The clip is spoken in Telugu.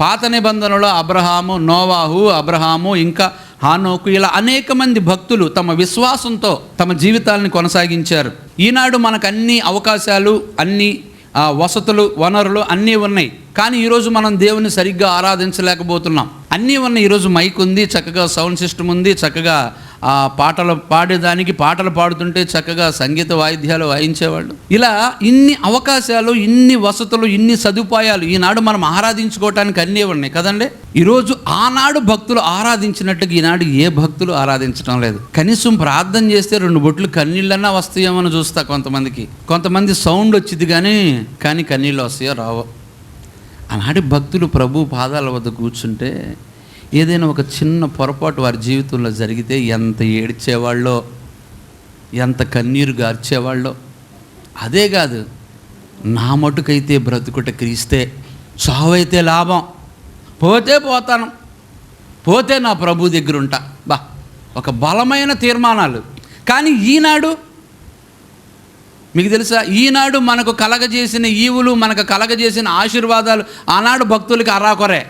పాత నిబంధనలో అబ్రహాము, నోవాహు, అబ్రహాము, ఇంకా హానోకు, ఇలా అనేక మంది భక్తులు తమ విశ్వాసంతో తమ జీవితాలను కొనసాగించారు. ఈనాడు మనకు అన్ని అవకాశాలు, అన్ని వసతులు, వనరులు అన్నీ ఉన్నాయి. కానీ ఈరోజు మనం దేవుని సరిగ్గా ఆరాధించలేకపోతున్నాం. అన్నీ ఉన్నాయి. ఈరోజు మైక్ ఉంది, చక్కగా సౌండ్ సిస్టమ్ ఉంది, చక్కగా పాటలు పాడేదానికి పాటలు పాడుతుంటే చక్కగా సంగీత వాయిద్యాలు వాయించేవాళ్ళు. ఇలా ఇన్ని అవకాశాలు, ఇన్ని వసతులు, ఇన్ని సదుపాయాలు ఈనాడు మనం ఆరాధించుకోవటానికి అన్నీ ఉన్నాయి కదండి. ఈరోజు ఆనాడు భక్తులు ఆరాధించినట్టుగా ఈనాడు ఏ భక్తులు ఆరాధించడం లేదు. కనీసం ప్రార్థన చేస్తే 2 బొట్లు కన్నీళ్ళన్నా వస్తాయేమని చూస్తా కొంతమందికి. కొంతమంది సౌండ్ వచ్చింది కానీ కన్నీళ్ళు వస్తాయో రావో. ఆనాటి భక్తులు ప్రభు పాదాల వద్ద కూర్చుంటే ఏదైనా ఒక చిన్న పొరపాటు వారి జీవితంలో జరిగితే ఎంత ఏడ్చేవాళ్ళో, ఎంత కన్నీరు గార్చేవాళ్ళో. అదే కాదు, నా మటుకైతే బ్రతుకుట క్రీస్తే, చావైతే లాభం, పోతే పోతాను, పోతే నా ప్రభు దగ్గర ఉంటా. ఒక బలమైన తీర్మానాలు. కానీ ఈనాడు మీకు తెలుసా, ఈనాడు మనకు కలగజేసిన ఈవులు, మనకు కలగజేసిన ఆశీర్వాదాలు ఆనాడు భక్తులకి అరాకొరే.